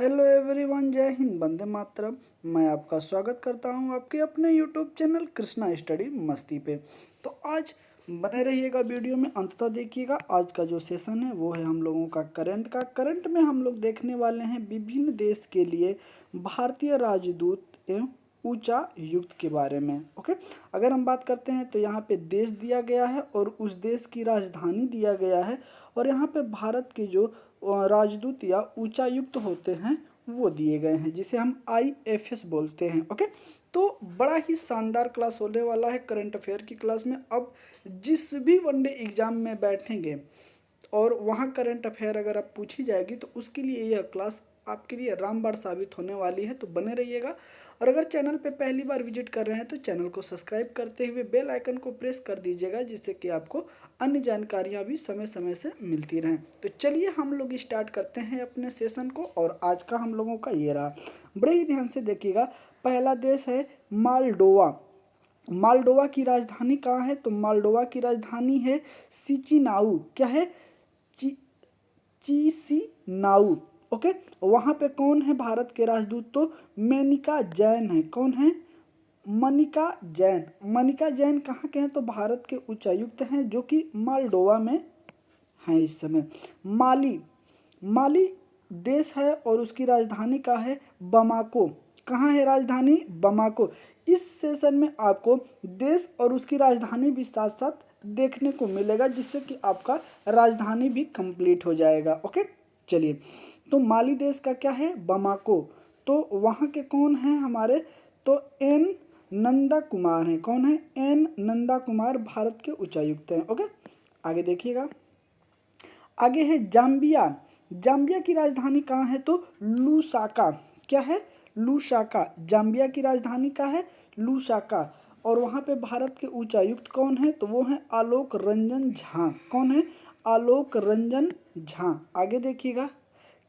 Hello everyone, जय हिंद, वंदे मातरम। मैं आपका स्वागत करता हूं आपके अपने यूट्यूब चैनल कृष्णा स्टडी मस्ती पे। तो आज बने रहिएगा, वीडियो में अंत तक देखिएगा। आज का जो सेशन है वो है हम लोगों का करंट में हम लोग देखने वाले हैं विभिन्न देश के लिए भारतीय राजदूत एवं ऊंचा युक्त के बारे में। ओके, अगर हम बात करते हैं तो यहाँ पे देश दिया गया है और उस देश की राजधानी दिया गया है, और यहाँ पे भारत के जो राजदूत या उच्चायुक्त होते हैं वो दिए गए हैं, जिसे हम IFS बोलते हैं। ओके, तो बड़ा ही शानदार क्लास होने वाला है करंट अफेयर की क्लास में। अब जिस भी वनडे एग्जाम में बैठेंगे और वहाँ करंट अफेयर अगर आप पूछी जाएगी तो उसके लिए यह क्लास आपके लिए रामबाण साबित होने वाली है। तो बने रहिएगा, और अगर चैनल पे पहली बार विजिट कर रहे हैं तो चैनल को सब्सक्राइब करते हुए बेल आइकन को प्रेस कर दीजिएगा, जिससे कि आपको अन्य जानकारियाँ भी समय समय से मिलती रहें। तो चलिए हम लोग स्टार्ट करते हैं अपने सेशन को, और आज का हम लोगों का ये रहा। बड़े ही ध्यान से देखिएगा। पहला देश है मालडोवा। मालडोवा की राजधानी कहाँ है? तो मालडोवा की राजधानी है सिचिनाउ। क्या है? चिसिनाउ। ओके, वहाँ पे कौन है भारत के राजदूत? तो मेनिका जैन है। कौन है? मनिका जैन। मनिका जैन कहाँ के हैं? तो भारत के उच्चायुक्त हैं, जो कि मालडोवा में हैं इस समय। माली। माली देश है और उसकी राजधानी का है बमाको। कहाँ है राजधानी? बमाको। इस सेशन में आपको देश और उसकी राजधानी भी साथ साथ देखने को मिलेगा, जिससे कि आपका राजधानी भी कंप्लीट हो जाएगा। ओके, चलिए। तो माली देश का क्या है? बमाको। तो वहाँ के कौन हैं हमारे? तो एन नंदा कुमार हैं। कौन है? एन नंदा कुमार भारत के उच्चायुक्त हैं। ओके, आगे देखिएगा। आगे है जाम्बिया। जाम्बिया की राजधानी कहाँ है? तो लूसाका। क्या है? लूसाका। जाम्बिया की राजधानी का है लूसाका। और वहाँ पे भारत के उच्चायुक्त कौन है? तो वो हैं आलोक रंजन झा। कौन है? आलोक रंजन झा। आगे देखिएगा।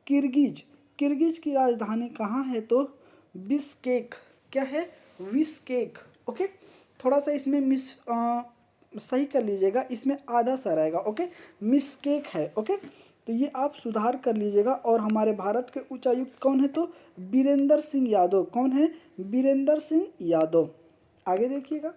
किर्गिज। किर्गिज की राजधानी कहाँ है? तो बिस्केक। क्या है? बिस्केक। ओके, थोड़ा सा इसमें सही कर लीजिएगा, इसमें आधा सा रहेगा। ओके, मिस्केक है। ओके, तो ये आप सुधार कर लीजिएगा। और हमारे भारत के उच्चायुक्त कौन है? तो बीरेंद्र सिंह यादव। कौन है? बीरेंद्र सिंह यादव। आगे देखिएगा।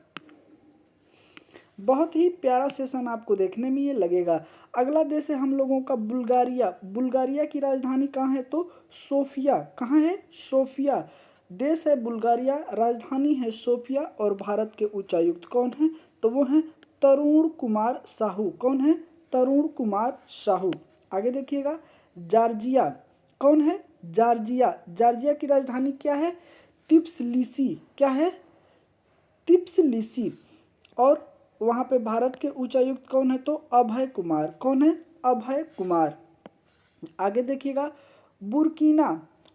बहुत ही प्यारा सेशन आपको देखने में ये लगेगा। अगला देश है हम लोगों का बुल्गारिया। बुल्गारिया की राजधानी कहाँ है? तो सोफिया। कहाँ है? सोफिया। देश है बुल्गारिया, राजधानी है सोफिया, और भारत के उच्चायुक्त कौन हैं? तो वो हैं तरुण कुमार साहू। कौन है? तरुण कुमार साहू। आगे देखिएगा। जॉर्जिया। कौन है? जॉर्जिया। जॉर्जिया की राजधानी क्या है? तिप्सलिसी। क्या है? तिप्सलिसी। और वहाँ पे भारत के उच्चायुक्त कौन है? तो अभय कुमार। कौन है? अभय कुमार। आगे देखिएगा। बुर्किना।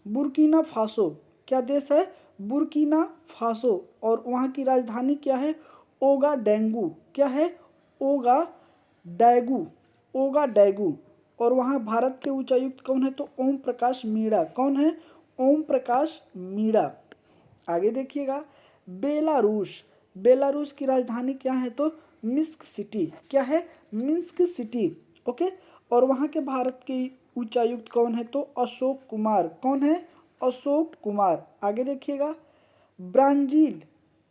Burkina Faso. क्या देश है? Burkina Faso. और वहाँ की राजधानी क्या है? ओगा डेंगू। क्या है? ओगा डैगू। ओगा डैगू। और वहाँ भारत के उच्चायुक्त कौन है? तो ओम प्रकाश मीणा। कौन है? ओम प्रकाश मीणा। आगे देखिएगा। बेलारूस। बेलारूस की राजधानी क्या है? तो मिन्स्क सिटी। क्या है? Minsk city. ओके, और वहाँ के भारत के उच्चायुक्त कौन है? तो अशोक कुमार। कौन है? अशोक कुमार। आगे देखिएगा। ब्राज़ील।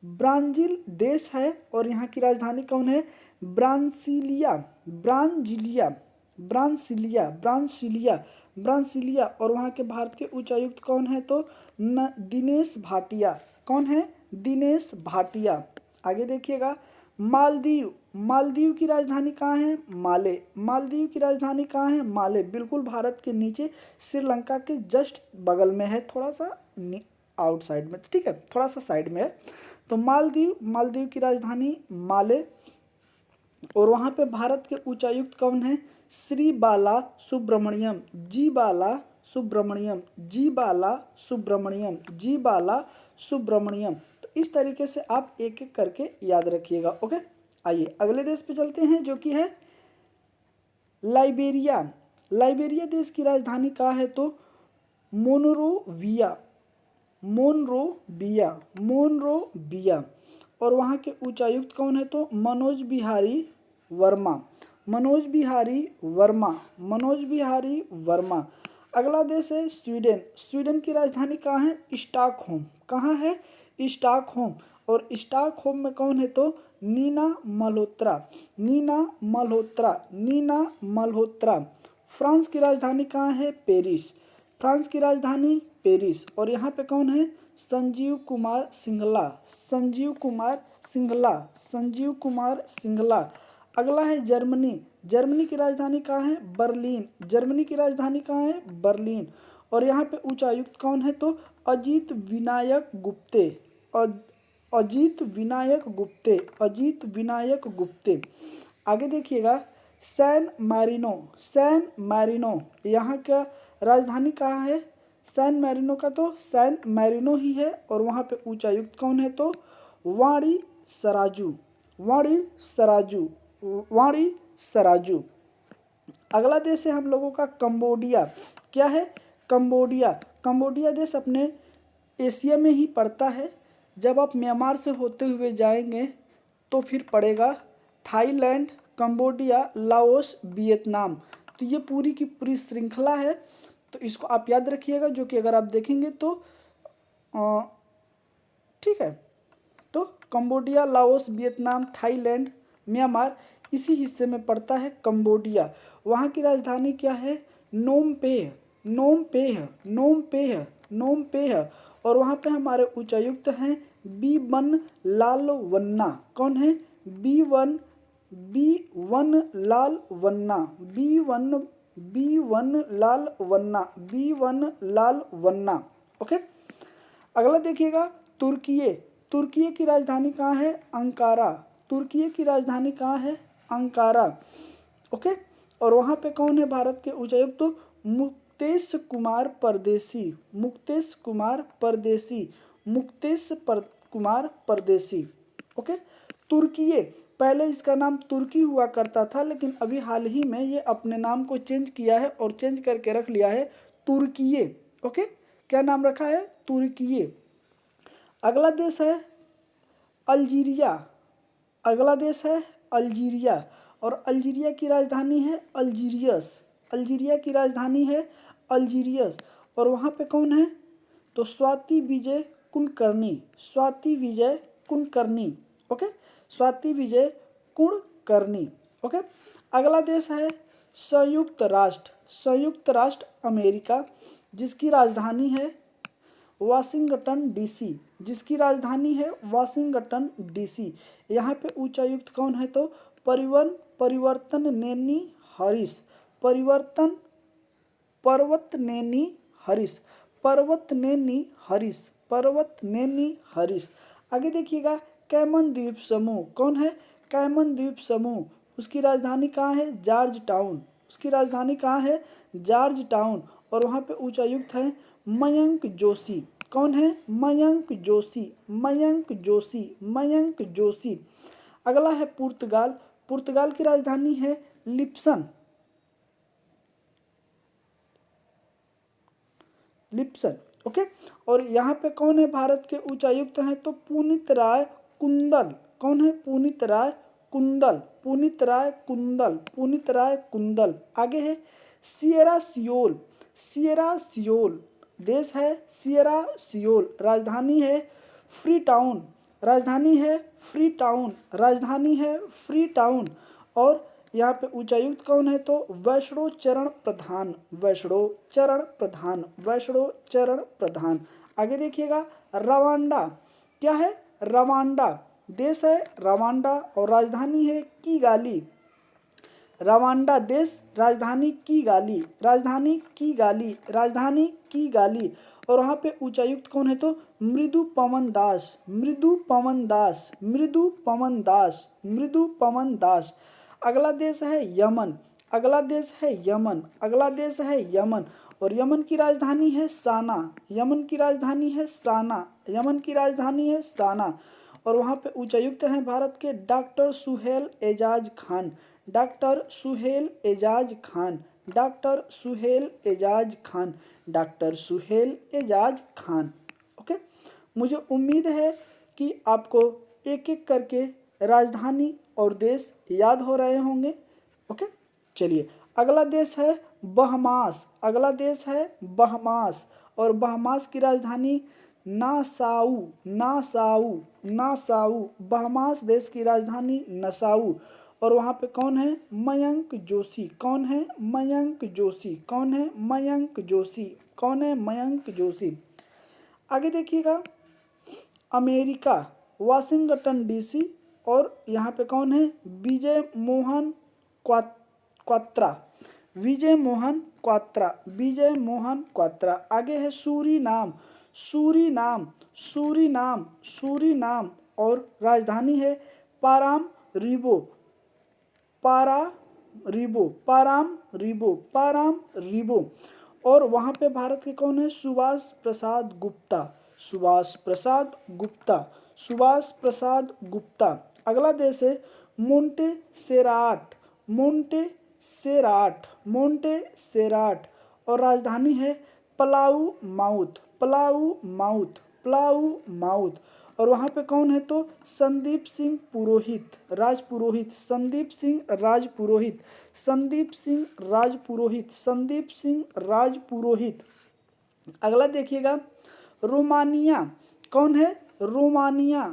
ब्राज़ील देश है और यहाँ की राजधानी कौन है? ब्रांसिलिया। ब्रांजिलिया। ब्रांसिलिया। ब्रांसिलिया। ब्रांसिलिया। और वहाँ के भारत के उच्चायुक्त कौन है? तो दिनेश भाटिया। कौन है? दिनेश भाटिया। आगे देखिएगा। मालदीव। मालदीव की राजधानी कहाँ है? माले। मालदीव की राजधानी कहाँ है? माले। बिल्कुल भारत के नीचे श्रीलंका के जस्ट बगल में है, थोड़ा सा आउटसाइड में, ठीक है, थोड़ा सा साइड में है। तो मालदीव। मालदीव की राजधानी माले। और वहाँ पे भारत के उच्चायुक्त कौन है? श्री बाला सुब्रमण्यम। जी बाला सुब्रमण्यम। जी बाला सुब्रमण्यम। जी बाला सुब्रमण्यम। तो इस तरीके से आप एक एक करके याद रखिएगा। ओके, आइए अगले देश पे चलते हैं, जो कि है लाइबेरिया। लाइबेरिया देश की राजधानी कहाँ है? तो मोनरोविया। मोनरोविया। मोनरोविया। और वहाँ के उच्चायुक्त कौन है? तो मनोज बिहारी वर्मा। मनोज बिहारी वर्मा। मनोज बिहारी वर्मा। अगला देश है स्वीडन। स्वीडन की राजधानी कहाँ है? स्टॉकहोम। कहाँ है? स्टॉकहोम। और स्टॉकहोम में कौन है? तो नीना मल्होत्रा। नीना मल्होत्रा। नीना मल्होत्रा। फ्रांस की राजधानी कहाँ है? पेरिस। फ्रांस की राजधानी पेरिस। और यहाँ पे कौन है? संजीव कुमार सिंघला। संजीव कुमार सिंघला। संजीव कुमार सिंघला। अगला है जर्मनी। जर्मनी की राजधानी कहाँ है? बर्लिन। जर्मनी की राजधानी कहाँ है? बर्लिन। और यहाँ पे उच्चायुक्त कौन है? तो अजीत विनायक गुप्ते। अजीत विनायक गुप्ते। अजीत विनायक गुप्ते। आगे देखिएगा सैन मारिनो। सैन मारिनो यहाँ का राजधानी कहाँ है? सैन मारिनो का तो सैन मारिनो ही है। और वहाँ पे उच्चायुक्त कौन है? तो वाणी सराजू। वाणी सराजू। वाणी सराजू। अगला देश है हम लोगों का कंबोडिया। क्या है? कंबोडिया। कंबोडिया देश अपने एशिया में ही पड़ता है। जब आप म्यांमार से होते हुए जाएंगे तो फिर पड़ेगा थाईलैंड, कंबोडिया, लाओस, वियतनाम। तो ये पूरी की पूरी श्रृंखला है, तो इसको आप याद रखिएगा, जो कि अगर आप देखेंगे तो ठीक है। तो Cambodia, Laos, Vietnam, Thailand, Myanmar इसी हिस्से में पड़ता है कंबोडिया। वहाँ की राजधानी क्या है? नोम पेह। नोम पेह। नोम पेह। नोम पेह। और वहाँ पे हमारे उच्चायुक्त हैं बी1 लाल वन्ना। कौन है? बी1 लाल वन्ना। बी1 लाल वन्ना। बी1 लाल वन्ना। ओके। अगला देखिएगा तुर्की। तुर्की की राजधानी कहाँ है? अंकारा। तुर्की की राजधानी कहाँ है? अंकारा। ओके। और वहाँ पे कौन है भारत के उच्चायुक्त? तो मुक्तेश कुमार परदेसी। मुक्तेश कुमार परदेसी। कुमार परदेसी। ओके। तुर्की, पहले इसका नाम तुर्की हुआ करता था, लेकिन अभी हाल ही में ये अपने नाम को चेंज किया है और चेंज करके रख लिया है तुर्की। ओके। क्या नाम रखा है? तुर्की। अगला देश है अल्जीरिया। अगला देश है अल्जीरिया। और अल्जीरिया की राजधानी है अल्जीरियस। अल्जीरिया की राजधानी है अल्जीरियस। और वहाँ पे कौन है? तो स्वाति विजय कुलकर्णी। स्वाति विजय कुलकर्णी। ओके। स्वाति विजय कुलकर्णी। ओके। अगला देश है संयुक्त राष्ट्र। संयुक्त राष्ट्र अमेरिका, जिसकी राजधानी है वाशिंगटन डीसी। जिसकी राजधानी है वाशिंगटन डीसी। यहाँ पे उच्चायुक्त कौन है? तो परिवर्तन नेनी हरीश। परिवर्तन पर्वतनेनी हरीश। पर्वतनेनी हरीश। पर्वतनेनी हरीश। आगे देखिएगा कैमन द्वीप समूह। कौन है? कैमन द्वीप समूह। उसकी राजधानी कहाँ है? George town. उसकी राजधानी कहाँ है? George town. और वहाँ पे उच्चायुक्त है मयंक जोशी। कौन है? मयंक जोशी। मयंक जोशी। मयंक जोशी। अगला है पुर्तगाल। पुर्तगाल की राजधानी है लिप्सन। लिप्सन। ओके। और यहाँ पे कौन है भारत के उच्चायुक्त हैं? तो पुनीत राय कुंदल। कौन है? पुनीत राय कुंदल। पुनीत राय कुंदल। पुनीत राय कुंदल। आगे है सिएरा सियोल। सिएरा सियोल देश है सिएरा सियोल। राजधानी है फ्री टाउन। राजधानी है फ्री टाउन। राजधानी है फ्री टाउन। और यहाँ पे उच्चायुक्त कौन है? तो वैष्णो चरण प्रधान। वैष्णो चरण प्रधान। वैष्णो चरण प्रधान। आगे देखिएगा रवांडा। क्या है? रवांडा देश है रवांडा। और राजधानी है किगाली। रवांडा देश, राजधानी किगाली। राजधानी किगाली। राजधानी किगाली। और वहाँ पे उच्चायुक्त कौन है? तो मृदु पवन दास। मृदु पवन दास। मृदु पवन दास। मृदु पवन दास। अगला देश है यमन। अगला देश है यमन। अगला देश है यमन। और यमन की राजधानी है साना। यमन की राजधानी है साना। यमन की राजधानी है साना। और वहाँ पे उच्चायुक्त हैं भारत के doctor Suhail Ejaz Khan. Doctor Suhail Ejaz Khan. Doctor Suhail Ejaz Khan. Doctor Suhail Ejaz Khan. Okay. मुझे उम्मीद है कि आपको एक एक करके राजधानी और देश याद हो रहे होंगे। ओके। चलिए अगला देश है बहमास, अगला देश है बहमास, और बहमास की राजधानी नासाऊ, नासाऊ, नासाऊ, बहमास देश की राजधानी नसाऊ। और वहाँ पे कौन है? मयंक जोशी। कौन है? मयंक जोशी। कौन है? मयंक जोशी। कौन है? मयंक जोशी। आगे देखिएगा, अमेरिका, वाशिंगटन डीसी, और यहाँ पे कौन है? विजय मोहन क्वात्रा, विजय मोहन क्वात्रा, विजय मोहन क्वात्रा। आगे है सूरीनाम, सूरीनाम, सूरीनाम, सूरीनाम, और राजधानी है पाराम रिबो, पारा रिबो, पाराम रिबो, पाराम रिबो। और वहाँ पे भारत के कौन है? सुभाष प्रसाद गुप्ता, सुभाष प्रसाद गुप्ता, सुभाष प्रसाद गुप्ता। अगला देश है Monte Sairat, Monte Sairat, Monte Sairat, और राजधानी है Palau mouth, Palau mouth, Palau mouth. और वहाँ पे कौन है? तो संदीप सिंह पुरोहित, राजपुरोहित, संदीप सिंह राजपुरोहित, संदीप सिंह राजपुरोहित, संदीप सिंह राजपुरोहित। अगला देखिएगा, रोमानिया, कौन है? रोमानिया,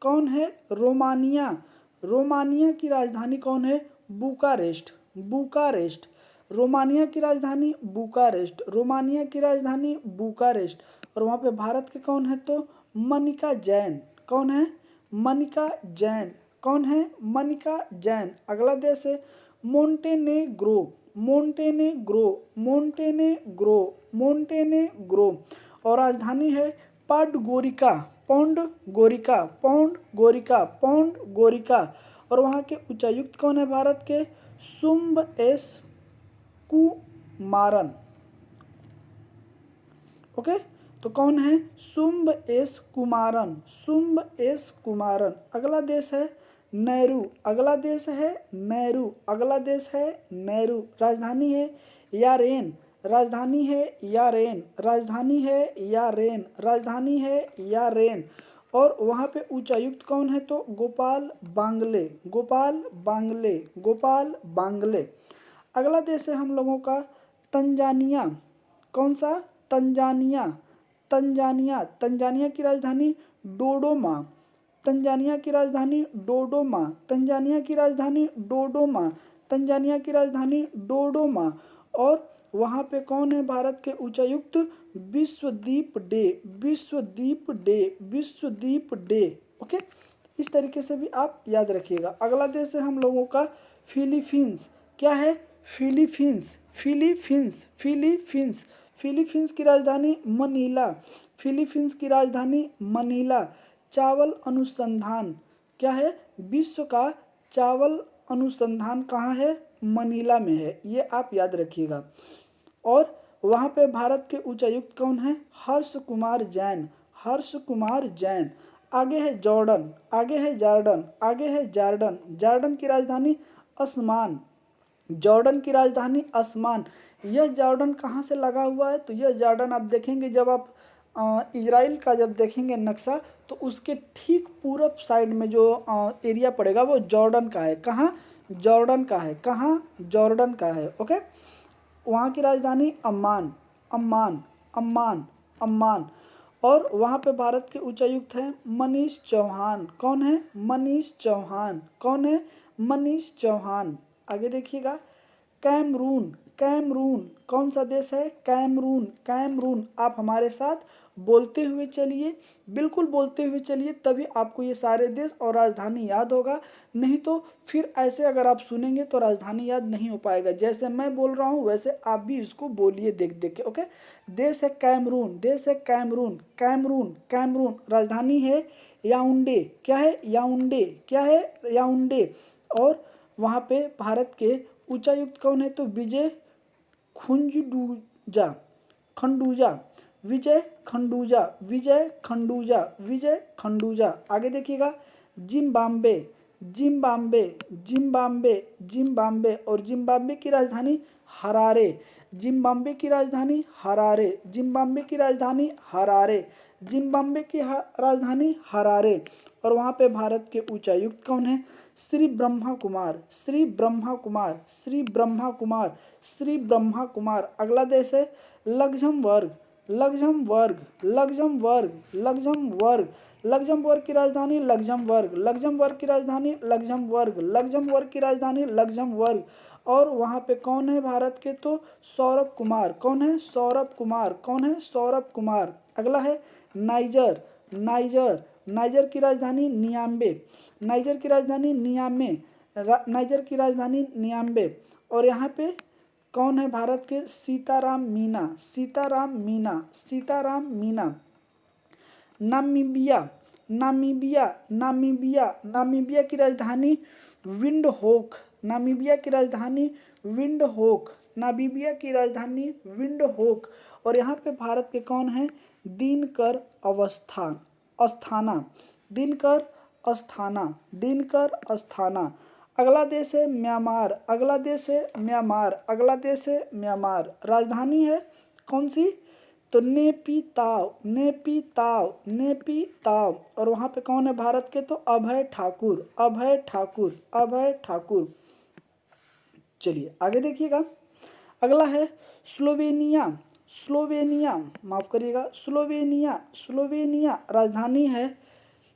कौन है? रोमानिया, रोमानिया की राजधानी कौन है? बुकारेस्ट, बुकारेस्ट, रोमानिया की राजधानी बुकारेस्ट, रोमानिया की राजधानी बुकारेस्ट। और वहाँ पे भारत के कौन है? तो मनिका जैन। कौन है? मनिका जैन। कौन है? मनिका जैन। अगला देश है मोंटेनेग्रो, मोंटेनेग्रो, मोंटेनेग्रो, मोंटेनेग्रो, और राजधानी है पाडगोरिका, पौंड गोरिका, पौंड गोरिका, पौंड गोरिका। और वहाँ के उच्चायुक्त कौन है भारत के? शुंभ एस कुमारन। ओके, तो कौन है? Shumbh S Kumaran, Shumbh S Kumaran. अगला देश है नेहरू, अगला देश है नेहरू, अगला देश है नेहरू। राजधानी है यारेन, राजधानी है यारेन, राजधानी है यारेन, राजधानी है यारेन। और वहाँ पे उच्चायुक्त कौन है? तो गोपाल बांगले, गोपाल बांगले, गोपाल बांगले। अगला देश है हम लोगों का तंजानिया। कौन सा? तंजानिया, तंजानिया, तंजानिया की राजधानी डोडोमा, तंजानिया की राजधानी डोडोमा, तंजानिया की राजधानी डोडोमा, तंजानिया की राजधानी डोडोमा। और वहाँ पे कौन है भारत के उच्चायुक्त? Vishwadeep day, Vishwadeep day, Vishwadeep day. Okay, इस तरीके से भी आप याद रखिएगा। अगला देश है हम लोगों का फिलीपींस। क्या है? फिलीपींस, फिलीपींस, फिलीपींस, फिलीपींस की राजधानी मनीला, फिलीपींस की राजधानी मनीला। चावल अनुसंधान, क्या है? विश्व का चावल अनुसंधान कहाँ है? मनीला में है, ये आप याद रखिएगा। और वहाँ पे भारत के उच्चायुक्त कौन है? हर्ष कुमार जैन, हर्ष कुमार जैन। आगे है जॉर्डन, आगे है जॉर्डन, आगे है जॉर्डन, जॉर्डन की राजधानी अस्मान, जॉर्डन की राजधानी अस्मान। यह जॉर्डन कहाँ से लगा हुआ है? तो यह जॉर्डन आप देखेंगे जब आप इजराइल का जब देखेंगे नक्शा, तो उसके ठीक पूरब साइड में जो एरिया पड़ेगा वो जॉर्डन का है। कहाँ? जॉर्डन का है। कहाँ? जॉर्डन का है। ओके, वहाँ की राजधानी अम्मान, अम्मान, अम्मान, अम्मान। और वहाँ पे भारत के उच्चायुक्त हैं मनीष चौहान। कौन है? मनीष चौहान। कौन है? मनीष चौहान। आगे देखिएगा, कैमरून, कैमरून कौन सा देश है? Cameroon, Cameroon. आप हमारे साथ बोलते हुए चलिए, बिल्कुल बोलते हुए चलिए, तभी आपको ये सारे देश और राजधानी याद होगा। नहीं तो फिर ऐसे अगर आप सुनेंगे तो राजधानी याद नहीं हो पाएगा। जैसे मैं बोल रहा हूँ वैसे आप भी इसको बोलिए देख देख के। ओके, देश है कैमरून, देश है कैमरून, कैमरून, कैमरून। राजधानी है याउंडे। क्या है? याउंडे। क्या है? याउंडे। और वहाँ पे भारत के उच्चायुक्त कौन है? तो विजय खुंजडूजा, खंडूजा, विजय खंडूजा, विजय खंडूजा, विजय खंडूजा। आगे देखिएगा, जिम्बाब्वे, जिम्बाब्वे, जिम्बाब्वे, जिम्बाब्वे। और जिम्बाब्वे की राजधानी हरारे। जिम्बाब्वे की राजधानी हरारे, जिम्बाब्वे की राजधानी हरारे, जिम्बाब्वे की राजधानी हरारे। और वहाँ पे भारत के उच्चायुक्त कौन है? श्री ब्रह्मा कुमार, श्री ब्रह्मा कुमार, श्री ब्रह्मा कुमार, श्री ब्रह्मा कुमार। अगला देश है Luxembourg, Luxembourg, Luxembourg, Luxembourg, Luxembourg की राजधानी लग्जमबर्ग, लग्जमबर्ग की राजधानी लग्जमबर्ग, लग्जमबर्ग की राजधानी लग्जमबर्ग। और वहाँ पे कौन है भारत के? तो सौरभ कुमार। कौन है? सौरभ कुमार। कौन है? सौरभ कुमार। अगला है नाइजर, नाइजर, नाइजर की राजधानी नियाम्बे, नाइजर की राजधानी नियामे, नाइजर की राजधानी नियाम्बे। और यहाँ पे कौन है भारत के? Sitaram Meena, Sitaram Meena, Sitaram Meena. Namibia, Namibia, Namibia, Namibia की राजधानी विंडहोक, नामीबिया की राजधानी विंडहोक, नामीबिया की राजधानी विंडहोक। और यहाँ पे भारत के कौन है? दिनकर अवस्थान अस्थाना, दिनकर अस्थाना, दिनकर अस्थाना। अगला देश है म्यांमार, अगला देश है म्यांमार, अगला देश है म्यांमार। राजधानी है कौन सी? तो नेपीताव, नेपीताव, नेपीताव। और वहाँ पे कौन है भारत के? तो अभय ठाकुर, अभय ठाकुर, अभय ठाकुर। चलिए आगे देखिएगा। अगला है स्लोवेनिया, स्लोवेनिया, माफ करिएगा, स्लोवेनिया, स्लोवेनिया। राजधानी है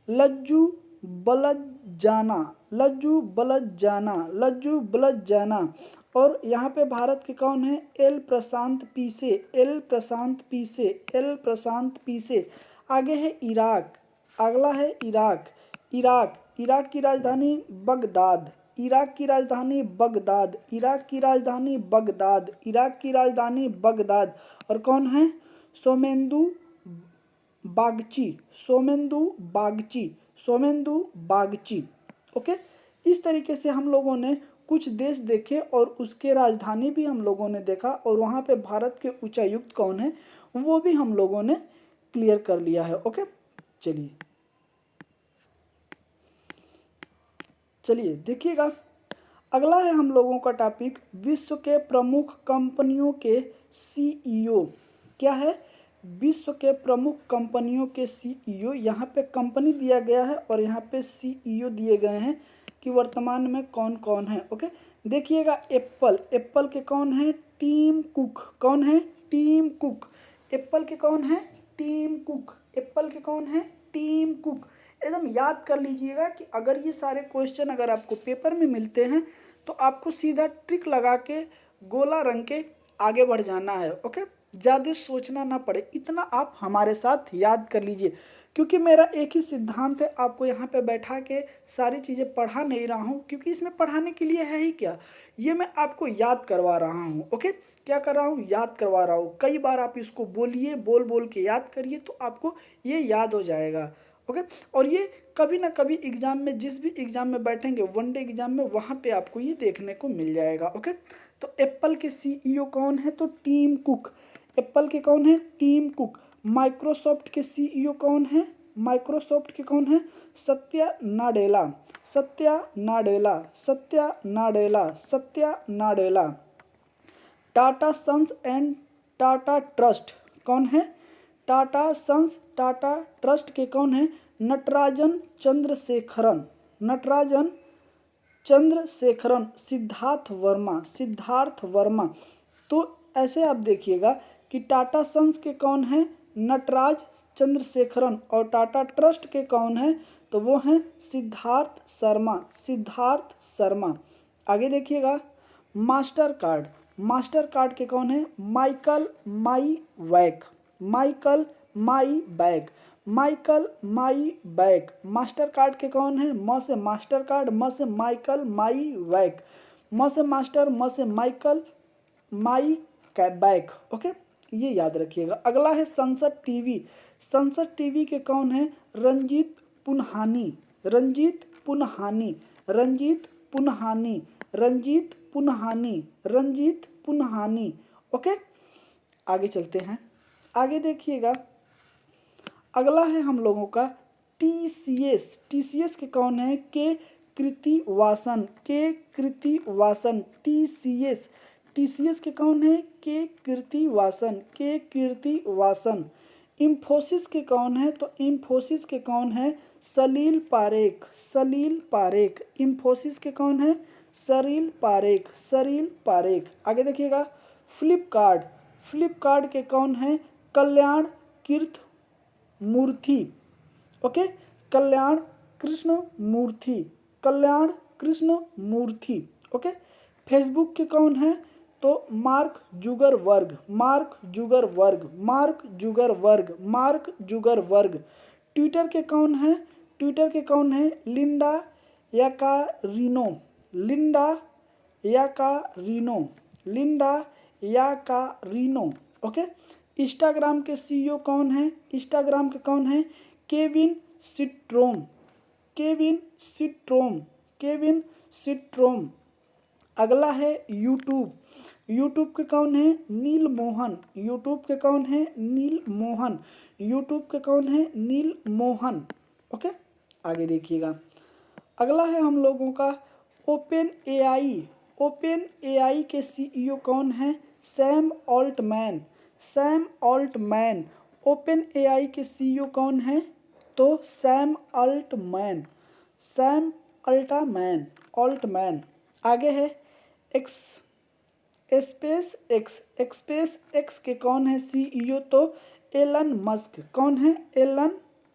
लज्जू बलजाना, लज्जू बलजाना, लज्जू बलजाना। और यहाँ पे भारत के कौन है? एल प्रशांत पीसे, एल प्रशांत पीसे, एल प्रशांत पीसे। आगे है इराक, अगला है इराक, इराक, इराक की राजधानी बगदाद, इराक की राजधानी बगदाद, इराक की राजधानी बगदाद, इराक की राजधानी बगदाद। और कौन है? सोमेंदु बागची, सोमेंदु बागची, सोमेंदु बागची। ओके, इस तरीके से हम लोगों ने कुछ देश देखे और उसके राजधानी भी हम लोगों ने देखा और वहाँ पे भारत के उच्चायुक्त कौन है वो भी हम लोगों ने क्लियर कर लिया है। ओके, चलिए चलिए देखिएगा। अगला है हम लोगों का टॉपिक विश्व के प्रमुख कंपनियों के सीईओ। क्या है? विश्व के प्रमुख कंपनियों के सीईओ। यहाँ पे कंपनी दिया गया है और यहाँ पे सीईओ दिए गए हैं कि वर्तमान में कौन कौन है। ओके, देखिएगा एप्पल, एप्पल के कौन है? Tim cook. कौन है? Tim cook. एप्पल के कौन है? Tim cook. एप्पल के कौन है? Tim cook. एकदम याद कर लीजिएगा कि अगर ये सारे क्वेश्चन अगर आपको पेपर में मिलते हैं तो आपको सीधा ट्रिक लगा के गोला रंग के आगे बढ़ जाना है। ओके, ज़्यादा सोचना ना पड़े, इतना आप हमारे साथ याद कर लीजिए क्योंकि मेरा एक ही सिद्धांत है, आपको यहाँ पे बैठा के सारी चीज़ें पढ़ा नहीं रहा हूँ क्योंकि इसमें पढ़ाने के लिए है ही क्या, ये मैं आपको याद करवा रहा हूँ। ओके, क्या कर रहा हूँ? याद करवा रहा हूँ। कई बार आप इसको बोलिए, बोल बोल के याद करिए तो आपको ये याद हो जाएगा। ओके, और ये कभी ना कभी एग्जाम में, जिस भी एग्जाम में बैठेंगे वनडे एग्जाम में, वहाँ पे आपको ये देखने को मिल जाएगा। ओके, तो एप्पल के सीईओ कौन है? तो टीम कुक। एप्पल के कौन है? Tim Cook. माइक्रोसॉफ्ट के सीईओ कौन है? माइक्रोसॉफ्ट के कौन है? Satya Nadella, Satya Nadella, Satya Nadella, Satya Nadella. Tata Sons and Tata Trust कौन है? टाटा सन्स टाटा ट्रस्ट के कौन है? नटराजन चंद्रशेखरन, नटराजन चंद्रशेखरन। सिद्धार्थ वर्मा, सिद्धार्थ वर्मा। तो ऐसे आप देखिएगा कि टाटा सन्स के कौन है? नटराज चंद्रशेखरन। और टाटा ट्रस्ट के कौन है? तो वो हैं सिद्धार्थ शर्मा, सिद्धार्थ शर्मा। आगे देखिएगा मास्टर कार्ड, मास्टर कार्ड के कौन है? माइकल माई वैक, Michael Miebach, Michael Miebach. Mastercard के कौन है? म से मास्टर कार्ड, म से माइकल माई वैक, म से मास्टर, म से माइकल माई बैग। ओके, ये याद रखिएगा। अगला है संसद टीवी, संसद टीवी के कौन है? रंजीत पुन्हानी, रंजीत पुन्हानी, रंजीत पुन्हानी, रंजीत पुन्हानी, रंजीत पुन्हानी। ओके, आगे चलते हैं। आगे देखिएगा, अगला है हम लोगों का टीसीएस। टीसीएस के कौन है? के कृतिवासन, के कृतिवासन। टीसीएस, टीसीएस के कौन है? के कीर्तिवासन, के कीर्तिवासन। इंफोसिस के कौन है? तो इंफोसिस के कौन है? सलील पारेख, सलील पारेख। इंफोसिस के कौन है? सलील पारेख, सलील पारेख। आगे देखिएगा, फ्लिपकार्ट, फ्लिपकार्ट के कौन है? Kalyan Krishna Murthy. Okay, Kalyan Krishna Murthy, Kalyan Krishna Murthy. Okay, Facebook के कौन है? तो Mark Zuckerberg, Mark Zuckerberg, Mark Zuckerberg, Mark Zuckerberg. Twitter के कौन है? ट्विटर के कौन है? Linda Yaccarino, Linda Yaccarino, Linda Yaccarino. Okay, Instagram के सीईओ कौन है? इंस्टाग्राम के कौन है? Kevin Systrom, Kevin Systrom, Kevin Systrom. अगला है यूट्यूब, यूट्यूब के कौन है? नील मोहन, यूट्यूब के कौन है? नील मोहन, यूट्यूब के कौन है? नील मोहन। ओके, आगे देखिएगा, अगला है हम लोगों का ओपन एआई, ओपन एआई के सीईओ कौन है? Sam Altman, Sam Altman. OpenAI के सीईओ कौन है? तो Sam Altman, Sam Altman, Altman. आगे है X SpaceX, SpaceX के कौन है सीईओ? तो एलन मस्क। कौन है?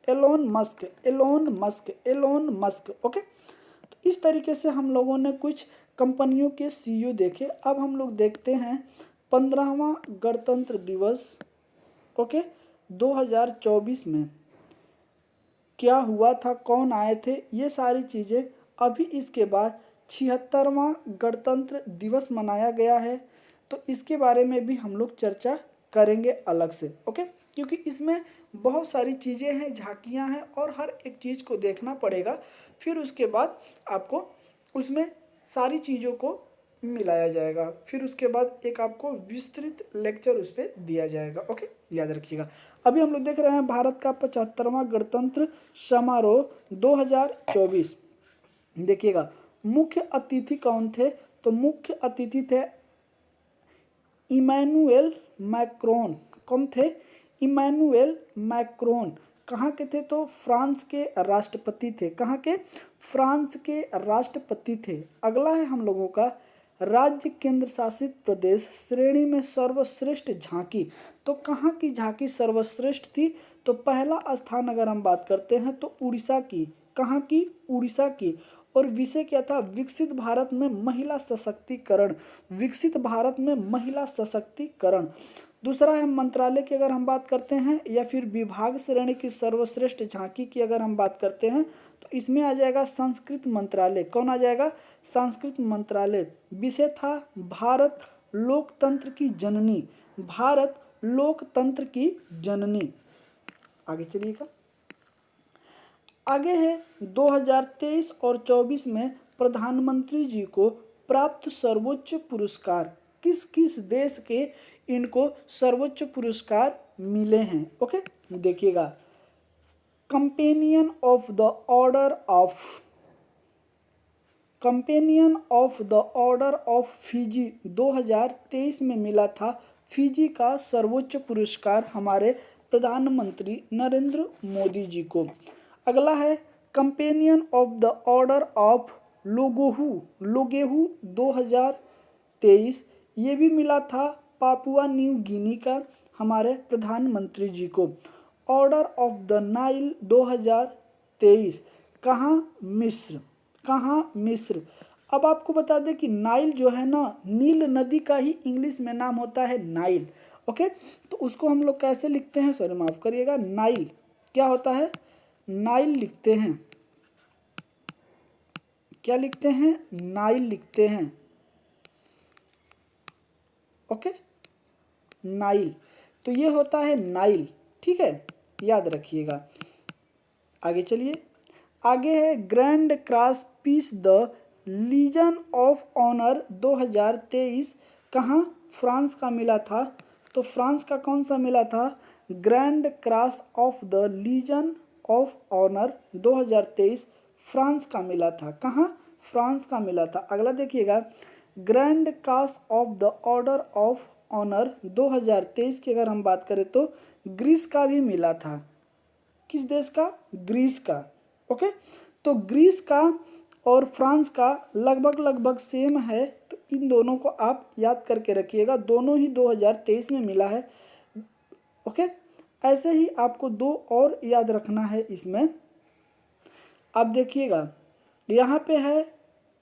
Elon Musk, Elon Musk, Elon Musk. Okay, तो इस तरीके से हम लोगों ने कुछ कंपनियों के सीईओ देखे। अब हम लोग देखते हैं 15वां गणतंत्र दिवस, ओके, 2024 में क्या हुआ था, कौन आए थे, ये सारी चीज़ें। अभी इसके बाद 76वां गणतंत्र दिवस मनाया गया है, तो इसके बारे में भी हम लोग चर्चा करेंगे अलग से। ओके, क्योंकि इसमें बहुत सारी चीज़ें हैं, झांकियां हैं, और हर एक चीज़ को देखना पड़ेगा। फिर उसके बाद आपको उसमें सारी चीज़ों को मिलाया जाएगा, फिर उसके बाद एक आपको विस्तृत लेक्चर उस पर दिया जाएगा। ओके, याद रखिएगा। अभी हम लोग देख रहे हैं भारत का 75वां गणतंत्र समारोह 2024। देखिएगा, मुख्य अतिथि कौन थे? तो मुख्य अतिथि थे इमैनुएल मैक्रोन। कौन थे? Emmanuel Macron. कहाँ के थे? तो फ्रांस के राष्ट्रपति थे। कहाँ के? फ्रांस के राष्ट्रपति थे। अगला है हम लोगों का राज्य केंद्र शासित प्रदेश श्रेणी में सर्वश्रेष्ठ झांकी। तो कहाँ की झांकी सर्वश्रेष्ठ थी? तो पहला स्थान अगर हम बात करते हैं तो उड़ीसा की। कहाँ की? उड़ीसा की। और विषय क्या था? विकसित भारत में महिला सशक्तिकरण, विकसित भारत में महिला सशक्तिकरण। दूसरा है मंत्रालय की अगर हम बात करते हैं, या फिर विभाग श्रेणी की सर्वश्रेष्ठ झांकी की अगर हम बात करते हैं, तो इसमें आ जाएगा संस्कृत मंत्रालय। कौन आ जाएगा? संस्कृत मंत्रालय। विषय था भारत लोकतंत्र की जननी, भारत लोकतंत्र की जननी। आगे चलिएगा, आगे है 2023 और 24 में प्रधानमंत्री जी को प्राप्त सर्वोच्च पुरस्कार। किस किस देश के इनको सर्वोच्च पुरस्कार मिले हैं? ओके, देखिएगा, companion of the order of, companion of the order of Fiji 2023 में मिला था। फिजी का सर्वोच्च पुरस्कार हमारे प्रधानमंत्री नरेंद्र मोदी जी को। अगला है companion of the order of Logohu, Logohu 2023, ये भी मिला था पापुआ न्यू गिनी का हमारे प्रधानमंत्री जी को। ऑर्डर ऑफ द नाइल 2023, कहाँ? मिस्र, कहाँ? मिस्र। अब आपको बता दें कि नाइल जो है ना, नील नदी का ही इंग्लिश में नाम होता है नाइल। ओके, तो उसको हम लोग कैसे लिखते हैं? सॉरी माफ़ करिएगा, नाइल क्या होता है? नाइल लिखते हैं। क्या लिखते हैं? नाइल लिखते हैं। ओके, नाइल, तो ये होता है नाइल। ठीक है, याद रखिएगा। आगे चलिए, आगे है grand cross peace the legion of honour 2023, कहाँ? फ्रांस का मिला था। तो फ्रांस का कौन सा मिला था? Grand cross of the legion of honour 2023 France का मिला था। कहाँ? फ्रांस का मिला था। अगला देखिएगा, grand cross of the order of honour 2023 की अगर हम बात करें तो ग्रीस का भी मिला था। किस देश का? ग्रीस का। ओके, तो ग्रीस का और फ्रांस का लगभग लगभग सेम है, तो इन दोनों को आप याद करके रखिएगा, दोनों ही 2023 में मिला है। ओके, ऐसे ही आपको दो और याद रखना है इसमें। आप देखिएगा यहाँ पे है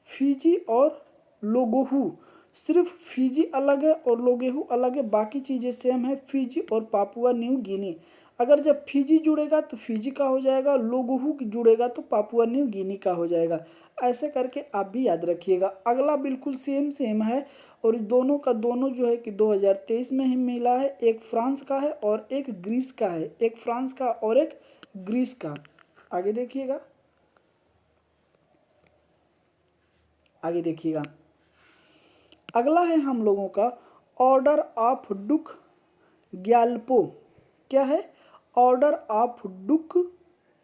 फिजी और लोगोहू, सिर्फ फिजी अलग है और लोगोहू अलग है, बाकी चीज़ें सेम है, फिजी और पापुआ न्यू गिनी। अगर जब फिजी जुड़ेगा तो फिजी का हो जाएगा, लोगोहू जुड़ेगा तो पापुआ न्यू गिनी का हो जाएगा। ऐसे करके आप भी याद रखिएगा। अगला बिल्कुल सेम सेम है और दोनों का दोनों जो है कि 2023 में ही मिला है। एक फ्रांस का है और एक ग्रीस का है, एक फ्रांस का और एक ग्रीस का। आगे देखिएगा, आगे देखिएगा, अगला है हम लोगों का ऑर्डर ऑफ डुक ग्याल्पो। क्या है? ऑर्डर ऑफ डुक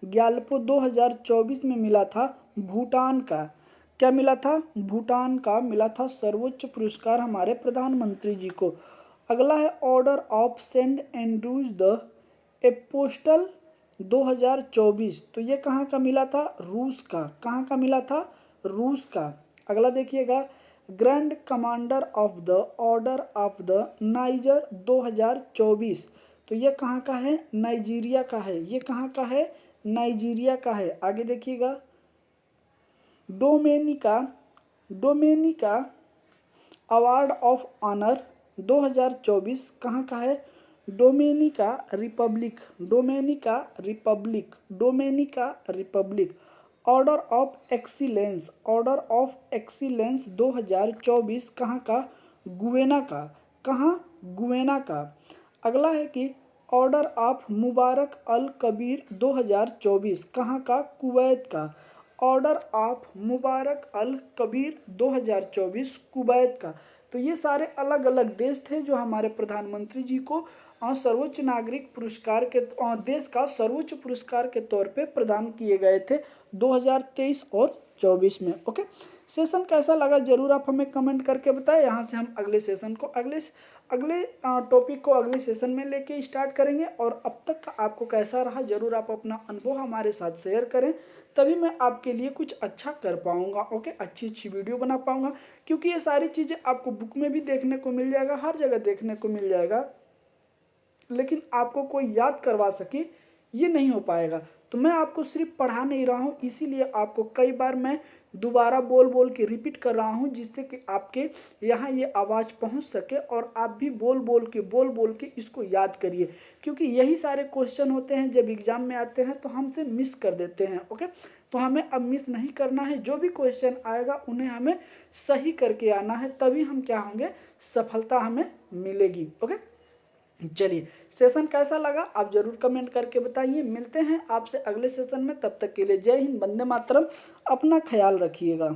ग्याल्पो 2024 में मिला था भूटान का। क्या मिला था? भूटान का मिला था सर्वोच्च पुरस्कार हमारे प्रधानमंत्री जी को। अगला है order of Saint Andrew the Apostle 2024, तो ये कहाँ का मिला था? रूस का। कहाँ का मिला था? रूस का। अगला देखिएगा, grand commander of the order of the niger 2024, तो ये कहाँ का है? नाइजीरिया का है। ये कहाँ का है? नाइजीरिया का है। आगे देखिएगा, Dominica Dominica award of honour 2024 कहाँ का है? Dominica republic, Dominica republic, Dominica republic. Order of excellence, order of excellence 2024 कहाँ का? गुवेना का। कहाँ? गुवेना का। अगला है कि order of Mubarak Al Kabeer 2024 कहाँ का? कुवैत का। Order of Mubarak Al Kabeer 2024 Kuwait का। तो ये सारे अलग अलग देश थे जो हमारे प्रधानमंत्री जी को सर्वोच्च नागरिक पुरस्कार के देश का सर्वोच्च पुरस्कार के तौर पे प्रदान किए गए थे 2023 और 24 में। ओके, सेशन कैसा लगा जरूर आप हमें कमेंट करके बताएं। यहाँ से हम अगले सेशन को अगले टॉपिक को अगले सेशन में लेके स्टार्ट करेंगे। और अब तक का आपको कैसा रहा जरूर आप अपना अनुभव हमारे साथ शेयर करें, तभी मैं आपके लिए कुछ अच्छा कर पाऊँगा। ओके, अच्छी अच्छी वीडियो बना पाऊँगा, क्योंकि ये सारी चीज़ें आपको बुक में भी देखने को मिल जाएगा, हर जगह देखने को मिल जाएगा, लेकिन आपको कोई याद करवा सके ये नहीं हो पाएगा। तो मैं आपको सिर्फ पढ़ा नहीं रहा हूँ, इसीलिए आपको कई बार मैं दोबारा बोल बोल के रिपीट कर रहा हूँ, जिससे कि आपके यहाँ ये आवाज़ पहुँच सके और आप भी बोल बोल के इसको याद करिए, क्योंकि यही सारे क्वेश्चन होते हैं जब एग्ज़ाम में आते हैं तो हमसे मिस कर देते हैं। ओके, तो हमें अब मिस नहीं करना है, जो भी क्वेश्चन आएगा उन्हें हमें सही करके आना है, तभी हम क्या होंगे? सफलता हमें मिलेगी। ओके, चलिए, सेशन कैसा लगा आप जरूर कमेंट करके बताइए। मिलते हैं आपसे अगले सेशन में, तब तक के लिए जय हिंद, वंदे मातरम। अपना ख्याल रखिएगा।